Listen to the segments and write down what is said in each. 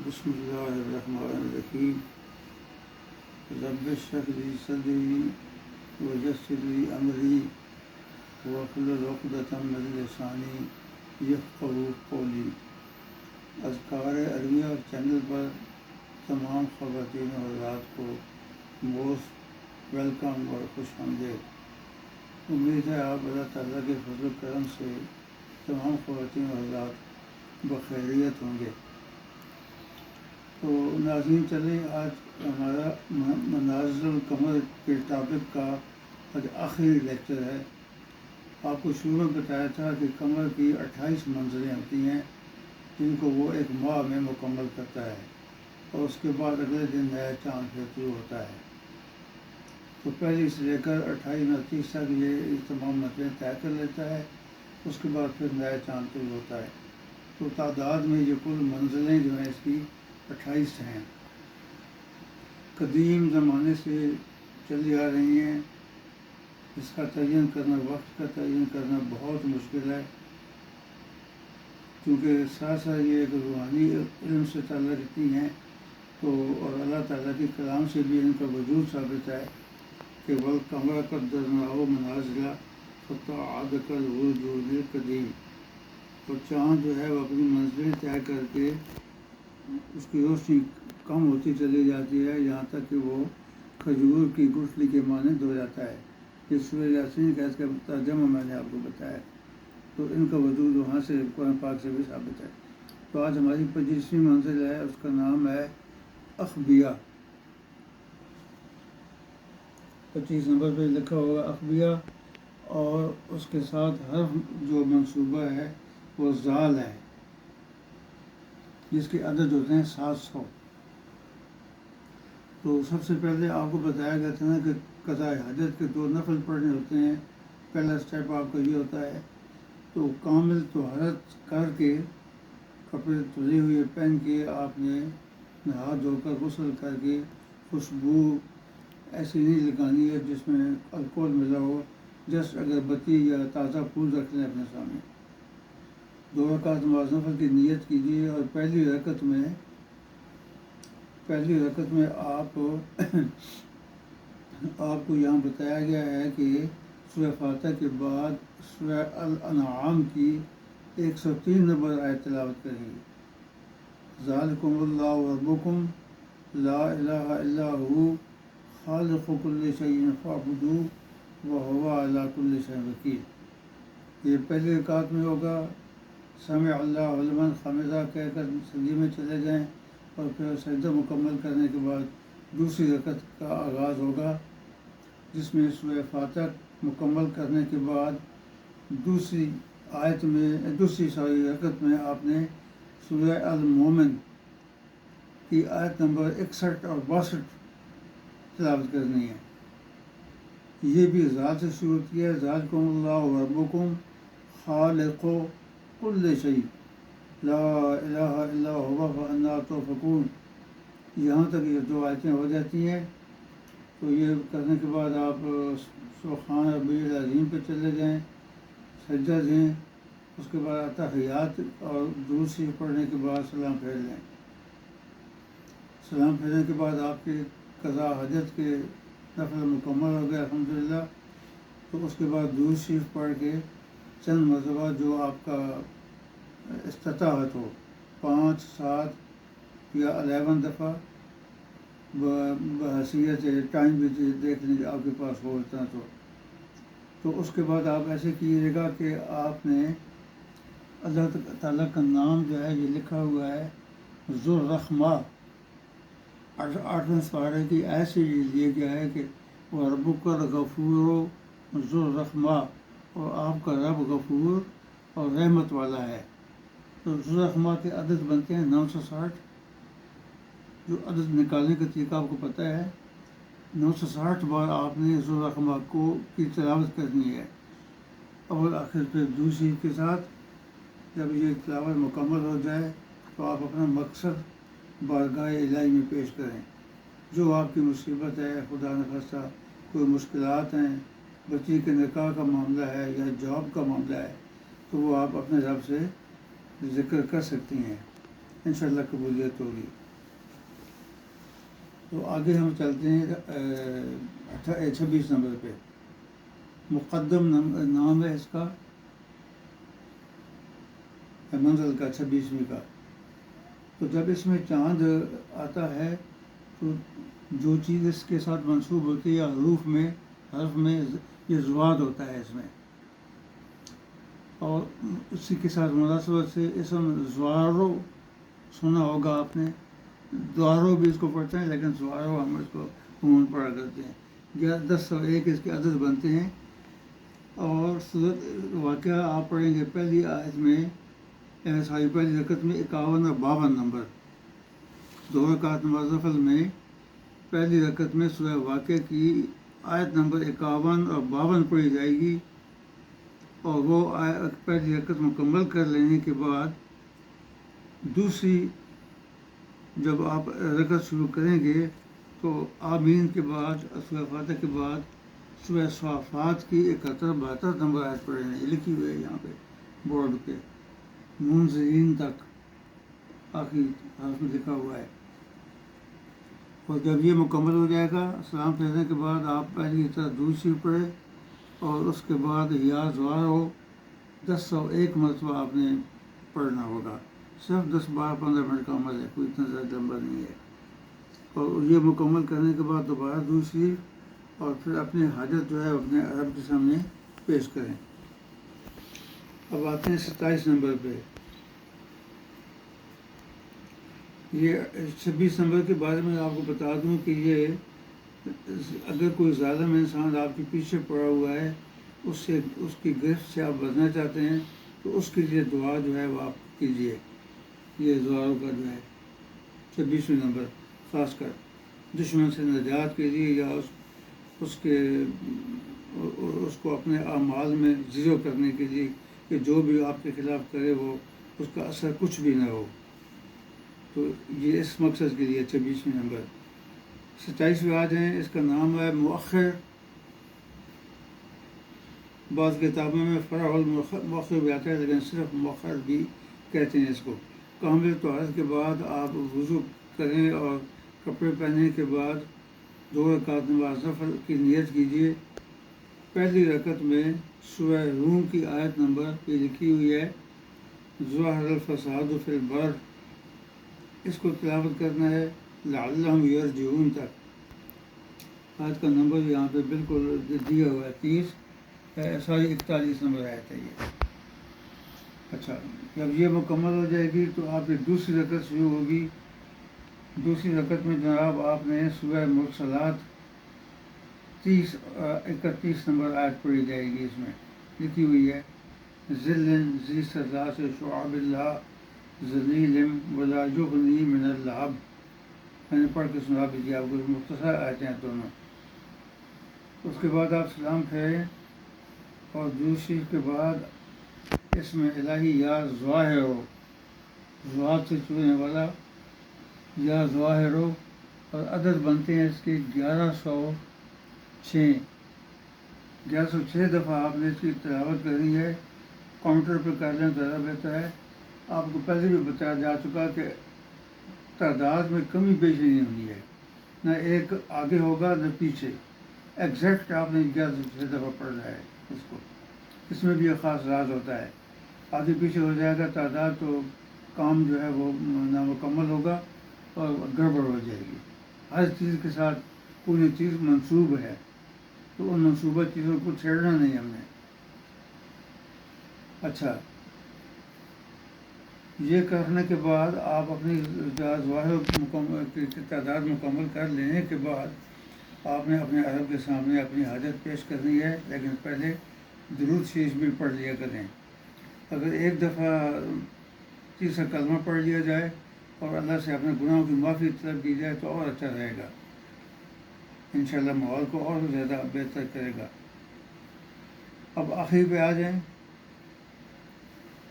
بسم اللہ الرحمن الرحیم رب اشرح لی صدری ویسر لی امری واحلل عقدۃ من لسانی یفقہوا قولی۔ اذکار عربیہ چینل پر تمام خواتین و حضرات کو موسٹ ویلکم اور خوش آمدید۔ امید ہے آپ اللہ تعالیٰ کے فضل و کرم سے تمام خواتین و حضرات بخیریت ہوں گے۔ تو ناظرین چلیں، آج ہمارا منازل القمر کے ٹاپک کا آج آخری لیکچر ہے۔ آپ کو شروع میں بتایا تھا کہ قمر کی 28 منزلیں ہوتی ہیں جن کو وہ ایک ماہ میں مکمل کرتا ہے، اور اس کے بعد اگلے دن نیا چاند پھر شروع ہوتا ہے۔ تو پہلے سے لے کر 28 29 تک یہ تمام منزلیں طے کر لیتا ہے، اس کے بعد پھر نیا چاند شروع ہوتا ہے۔ تو تعداد میں یہ کل منزلیں جو ہیں اس کی 28 ہیں۔ قدیم زمانے سے چلی آ رہی ہیں۔ اس کا تعین کرنا، وقت کا تعین کرنا بہت مشکل ہے، کیونکہ ساتھ یہ ایک روحانی علم سے تعلق رکھتی ہیں، تو اور اللہ تعالیٰ کے کلام سے بھی ان کا وجود ثابت ہے کہ وَالْقَمَرَ قَدَّرْنَاهُ مَنَازِلَ فَتَعَادَ كَالْعُرْجُونِ الْقَدِيمِ۔ اور چاند جو ہے وہ اپنی منزلیں طے کر کے اس کی روشنی کم ہوتی چلی جاتی ہے، یہاں تک کہ وہ کھجور کی گٹھلی کے مانند ہو جاتا ہے۔ یہ سورہ یاسین کا اس کا ترجمہ میں نے آپ کو بتایا، تو ان کا وجود وہاں سے قرآن پاک سے بھی ثابت ہے۔ تو آج ہماری 25ویں منزل ہے، اس کا نام ہے اخبیہ۔ 25 نمبر پہ لکھا ہوگا اخبیہ، اور اس کے ساتھ حرف جو منصوبہ ہے وہ زال ہے، جس کے عدد ہوتے ہیں 700۔ تو سب سے پہلے آپ کو بتایا گیا تھا نا کہ قضاء حاجت کے 2 نفل پڑھنے ہوتے ہیں۔ پہلا سٹیپ آپ کا یہ ہوتا ہے، تو کامل طہارت کر کے کپڑے دھلے ہوئے پہن کے آپ نے نہا دھو کر غسل کر کے خوشبو ایسی نہیں لگانی ہے جس میں الکوہل ملا ہو، جسٹ اگربتی یا تازہ پھول رکھ لیں اپنے سامنے۔ 2 رکعت نماز نفل کی نیت کیجیے، اور پہلی رکعت میں آپ کو یہاں بتایا گیا ہے کہ سورہ فاتحہ کے بعد سورہ الانعام کی 103 نمبر آیت تلاوت کریں۔ ذالکم اللہ ربکم لا الہ الا ہو خالق کل شیء فاعبدوہ وہو علی کل شیء وکیل۔ یہ پہلی رکعت میں ہوگا۔ سمع اللہ لمن حمدہ کہہ کر سجدے میں چلے جائیں، اور پھر سجدہ مکمل کرنے کے بعد دوسری رکعت کا آغاز ہوگا، جس میں سورہ فاتحہ مکمل کرنے کے بعد دوسری رکعت میں آپ نے سورہ المومن کی آیت نمبر 61 اور 62 تلاوت کرنی ہے۔ یہ بھی ذات سے شروع کی ہے، ذالکم اللہ ربکم خالق کل شیء لا الہ الا ہوا فانا تؤفکون۔ یہاں تک یہ 2 آیتیں ہو جاتی ہیں۔ تو یہ کرنے کے بعد آپ سبحان ربی العظیم پہ چلے جائیں، سجدہ دیں، اس کے بعد تحیات اور درود شریف پڑھنے کے بعد سلام پھیر لیں۔ سلام پھیرنے کے بعد آپ کے قضاء حاجت کے نفل مکمل ہو گئے الحمدللہ۔ تو اس کے بعد درود شریف پڑھ کے چند مرتبہ جو آپ کا استطاعت ہو، 5 7 یا 11 دفعہ، بحیثیت ٹائم بھی دیکھ لیں آپ کے پاس ہو اتنا تو اس کے بعد آپ ایسے کیجیے گا کہ آپ نے اللہ تعالیٰ کا نام جو ہے یہ لکھا ہوا ہے ذو الرحمہ، 8ویں سپارے کی ایسے یہ لیا گیا ہے کہ وہ ربک الغفور ذو الرحمہ، اور آپ کا رب غفور اور رحمت والا ہے۔ تو ذو الرحمہ کے عدد بنتے ہیں 960۔ جو عدد نکالنے کا طریقہ آپ کو پتہ ہے، 960 بار آپ نے ذو الرحمہ کی تلاوت کرنی ہے، اول آخر پہ دوسری کے ساتھ۔ جب یہ تلاوت مکمل ہو جائے تو آپ اپنا مقصد بارگاہ الہی میں پیش کریں۔ جو آپ کی مصیبت ہے، خدا نخواستہ کوئی مشکلات ہیں، بچی کے نکاح کا معاملہ ہے یا جاب کا معاملہ ہے، تو وہ آپ اپنے رب سے ذکر کر سکتی ہیں۔ انشاءاللہ قبولیت ہوگی۔ تو آگے ہم چلتے ہیں 26 نمبر پہ۔ مقدم نام ہے اس کا منزل کا، 26ویں کا۔ تو جب اس میں چاند آتا ہے تو جو چیز اس کے ساتھ منسوب ہوتی ہے حروف میں یہ زواد ہوتا ہے اس میں، اور اسی کے ساتھ مناسبت سے اسم زوارو سنا ہوگا آپ نے، دوارو بھی اس کو پڑھتے ہیں لیکن زوارو ہم اس کو عموماً پڑھا کرتے ہیں۔ 1001 اس کے عدد بنتے ہیں، اور صورت واقعہ آپ پڑھیں گے پہلی آیت میں، پہلی رکعت میں 51 اور 52 نمبر، 2 رکعت نماز نفل میں پہلی رکعت میں سورہ واقعہ کی آیت نمبر 51 اور 52 پڑھی جائے گی، اور وہ پہلی رکعت مکمل کر لینے کے بعد دوسری جب آپ رکعت شروع کریں گے تو آمین کے بعد سورہ فاتحہ کے بعد سورہ صافات کی 71-72 نمبر آیت پڑھیں گے، لکھی ہوئی ہے یہاں پہ بورڈ پہ، منذرین تک آخری حرف میں لکھا ہوا ہے۔ اور جب یہ مکمل ہو جائے گا، سلام پھیرنے کے بعد آپ پہلی طرح دوسری پڑھیں، اور اس کے بعد یا زوارو 1001 مرتبہ آپ نے پڑھنا ہوگا۔ صرف 10-12-15 منٹ کا عمل ہے، کوئی اتنا زیادہ لمبا نہیں ہے۔ اور یہ مکمل کرنے کے بعد دوبارہ دوسری، اور پھر اپنی حاجت جو ہے اپنے رب کے سامنے پیش کریں۔ اب آتے ہیں 27 نمبر پہ۔ یہ 26 نمبر کے بارے میں آپ کو بتا دوں کہ یہ اگر کوئی ظالم انسان آپ کے پیچھے پڑا ہوا ہے، اس کی گرفت سے آپ بچنا چاہتے ہیں تو اس کے لیے دعا جو ہے وہ آپ کیجیے۔ یہ دعاؤں کا جو ہے 26ویں نمبر، خاص کر دشمن سے نجات کے لیے، یا اس کو اپنے اعمال میں زیرو کرنے کے لیے کہ جو بھی آپ کے خلاف کرے وہ اس کا اثر کچھ بھی نہ ہو، تو یہ اس مقصد کے لیے 26ویں نمبر۔ 27ویں آیت ہے، اس کا نام ہے مؤخر، بعض کتابوں میں فرع المؤخر بھی آتا ہے لیکن صرف مؤخر بھی کہتے ہیں اس کو۔ کامل طہارت کے بعد آپ وضو کریں اور کپڑے پہننے کے بعد 2 رکعت نماز نفل کی نیت کیجیے۔ پہلی رکعت میں سورہ روم کی آیت نمبر پہ لکھی ہوئی ہے ظہر الفساد فی البر، اس کو تلاوت کرنا ہے لعلہم یرجعون تک۔ آیت کا نمبر یہاں پہ بالکل دیا ہوا ہے، 41 نمبر آیت ہے یہ۔ اچھا، جب یہ مکمل ہو جائے گی تو آپ کی دوسری رکعت شروع ہوگی۔ دوسری رکعت میں جناب آپ نے سورہ مرسلات 31 نمبر آیت پڑھی جائے گی، اس میں لکھی ہوئی ہے ذل ذی ثلاث شعب اللہ ذلیل ولا یغنی من اللہب۔ میں نے پڑھ کے سنا بھی دیا آپ کو، مختصر آیتیں ہیں دونوں۔ اس کے بعد آپ سلام پھیریں، اور دوسری کے بعد اس میں الہی یا ظاہر ہو، ذات سے چھونے والا یا ظاہر ہو، اور عدد بنتے ہیں اس کے 1106۔ 1106 دفعہ آپ نے اس کی تلاوت کرنی ہے۔ کاؤنٹر پہ کر لیں زیادہ بہتر ہے۔ آپ کو پہلے بھی بتایا جا چکا کہ تعداد میں کمی بیشی نہیں ہونی ہے، نہ ایک آگے ہوگا نہ پیچھے، ایگزیکٹ آپ نے 1106 دفعہ پڑھنا ہے اس کو۔ اس میں بھی ایک خاص راز ہوتا ہے، آگے پیچھے ہو جائے گا تعداد تو کام جو ہے وہ نامکمل ہوگا اور گڑبڑ ہو جائے گی۔ ہر چیز کے ساتھ پوری چیز منسوب ہے، تو ان منصوبہ چیزوں کو چھیڑنا نہیں ہم نے۔ اچھا، یہ کرنے کے بعد آپ اپنی ظاہر کی تعداد مکمل کر لینے کے بعد آپ نے اپنے رب کے سامنے اپنی حاجت پیش کرنی ہے، لیکن پہلے درود شریف بھی پڑھ لیا کریں۔ اگر ایک دفعہ تیسرا کلمہ پڑھ لیا جائے اور اللہ سے اپنے گناہوں کی معافی طلب کی جائے تو اور اچھا رہے گا، انشاءاللہ ماحول کو اور زیادہ بہتر کرے گا۔ اب آخری پہ آ جائیں۔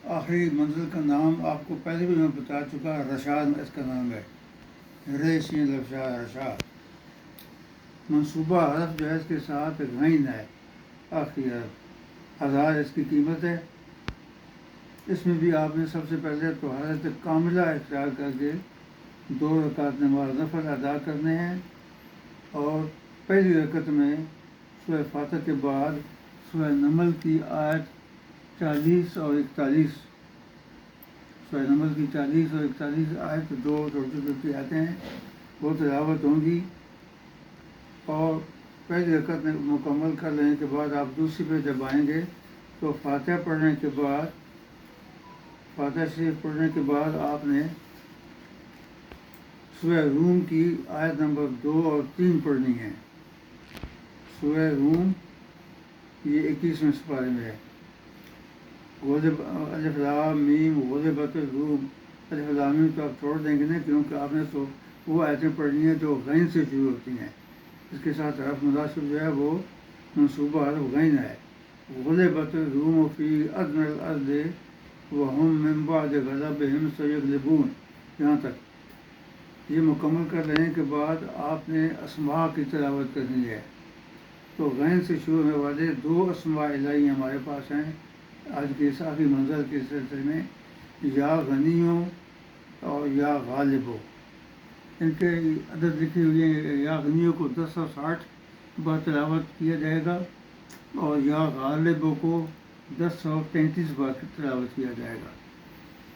آخری منزل کا نام آپ کو پہلے بھی میں بتا چکا، رشاد اس کا نام ہے، ریشین لفظہ رشاد۔ منصوبہ حرف جو ہے اس کے ساتھ غین ہے، آخری حرف، 1000 اس کی قیمت ہے۔ اس میں بھی آپ نے سب سے پہلے طہارت کاملہ اختیار کر کے 2 رکعت نماز نفل ادا کرنے ہیں، اور پہلی رکعت میں سورہ فاتحہ کے بعد سورہ نمل کی آیت 40 اور 41، سورہ نمل کی 40 اور 41 آیت 2 چھوٹی آیتیں ہیں، وہ تلاوت ہوں گی، اور پہلی رکعت میں مکمل کر لینے کے بعد آپ دوسری پہ جب آئیں گے تو فاتحہ پڑھنے کے بعد، فاتحہ شریف پڑھنے کے بعد آپ نے سورہ روم کی آیت نمبر 2 اور 3 پڑھنی ہے۔ سورہ روم یہ 21ویں سپارے میں ہے۔ الف لام میم غلبت الروم، الف لام میم تو آپ چھوڑ دیں گے نا، کیونکہ آپ نے تو وہ آیتیں پڑھنی ہیں جو غین سے شروع ہوتی ہیں، اس کے ساتھ حرف مناسب جو ہے وہ منصوبہ حرف غین ہے۔ غلبت الروم فی ادنی الارض وهم من بعد غلبهم سیغلبون، یہاں تک یہ مکمل کر لینے کے بعد آپ نے اسماء کی تلاوت کرنی ہے۔ تو غین سے شروع ہونے والے 2 اسماء الہی ہمارے پاس ہیں آج کے اس آخری منزل کے سلسلے میں، یا غنیوں اور یا غالبو۔ ان کے عدد لکھی ہوئی ہے، یا غنیوں کو 1060 بار تلاوت کیا جائے گا، اور یا غالبو کو 1033 بار تلاوت کیا جائے گا۔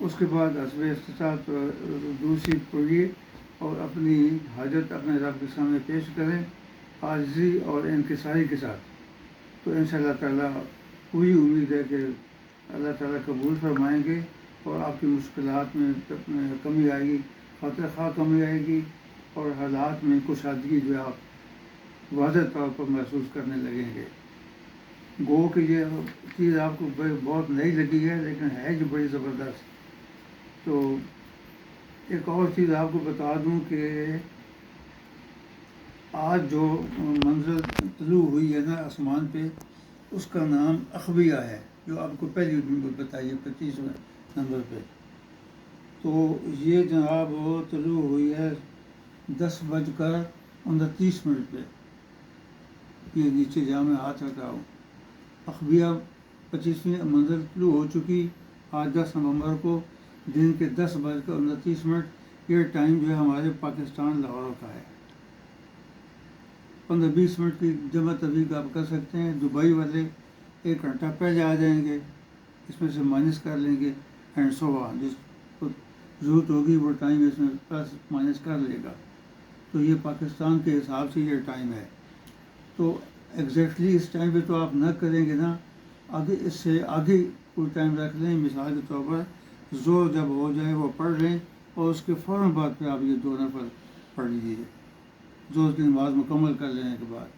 اس کے بعد حسب استطاعت دوسری پڑھیے اور اپنی حاجت اپنے رب کے سامنے پیش کریں عاجزی اور انکساری کے ساتھ، تو انشاءاللہ تعالیٰ پوری امید ہے کہ اللہ تعالیٰ قبول فرمائیں گے، اور آپ کی مشکلات میں کمی آئے گی، خاطر خواہ کمی آئے گی، اور حالات میں کشادگی جو آپ واضح طور پر محسوس کرنے لگیں گے۔ گو کہ یہ چیز آپ کو بہت نئی لگی ہے، لیکن ہے جو بڑی زبردست۔ تو ایک اور چیز آپ کو بتا دوں کہ آج جو منظر طلوع ہوئی ہے نا آسمان پہ، اس کا نام اخبیہ ہے، جو آپ کو پہلی بتائیے 25ویں نمبر پہ۔ تو یہ جناب وہ طلوع ہوئی ہے 10:29 پہ، یہ نیچے جہاں میں ہاتھ رکھا ہوں، اخبیہ 25ویں منزل طلوع ہو چکی آج 10 نومبر کو دن کے 10:29۔ یہ ٹائم جو ہے ہمارے پاکستان لاہور کا ہے۔ 15-20 منٹ کی جمع تبدیل آپ کر سکتے ہیں، دبئی والے 1 گھنٹہ پہلے آ جائیں گے، اس میں سے مائنس کر لیں گے، اینڈ سو آن، جس کو ضرورت ہوگی وہ ٹائم اس میں پلس مائنس کر لے گا۔ تو یہ پاکستان کے حساب سے یہ ٹائم ہے۔ تو ایگزیکٹلی اس ٹائم پہ تو آپ نہ کریں گے نا، آگے اس سے آگے کوئی ٹائم رکھ لیں، مثال کے طور پر زور جب ہو جائے وہ پڑھ لیں، اور اس کے فوراً بعد پہ آپ یہ 2 نفل پڑھ لیجیے زور کی نماز مکمل کر لینے کے بعد،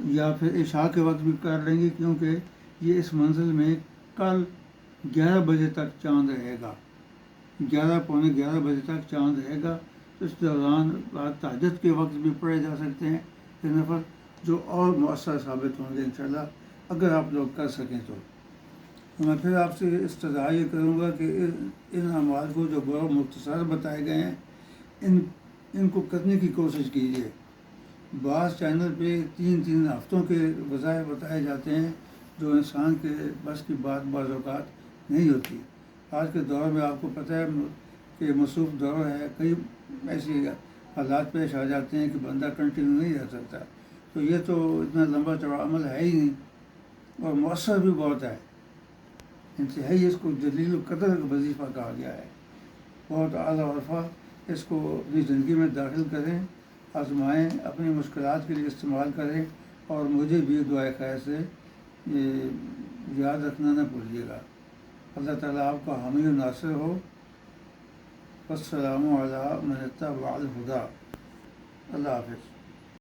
یا پھر عشاء کے وقت بھی کر لیں گے، کیونکہ یہ اس منزل میں کل 11 بجے تک چاند رہے گا، 11 بجے تک چاند رہے گا۔ تو اس دوران رات تہجد کے وقت بھی پڑھے جا سکتے ہیں یہ نفل، جو اور مؤثر ثابت ہوں گے انشاءاللہ اگر آپ لوگ کر سکیں تو۔ میں پھر آپ سے استدعا یہ کروں گا کہ ان اعمال کو جو بڑا مختصر بتائے گئے ہیں ان کو کرنے کی کوشش کیجیے۔ بعض چینل پہ 3 ہفتوں کے وظائف بتائے جاتے ہیں، جو انسان کے بس کی بات بعض اوقات نہیں ہوتی۔ آج کے دور میں آپ کو پتہ ہے کہ مصروف دور ہے، کئی ایسی حالات پیش آ جاتے ہیں کہ بندہ کنٹینیو نہیں رہ سکتا۔ تو یہ تو اتنا لمبا چوڑا عمل ہے ہی نہیں، اور مؤثر بھی بہت ہے، انتہائی اس کو جلیل القدر وظیفہ کہا گیا ہے، بہت اعلیٰ عرفہ۔ اس کو اپنی زندگی میں داخل کریں، آزمائیں، اپنی مشکلات کے لیے استعمال کریں، اور مجھے بھی دعائے خیر سے یاد رکھنا نہ بھولیے گا۔ اللہ تعالیٰ آپ کا حامی و ناصر ہو۔ والسلام علی من اتبع الہدی۔ اللہ حافظ۔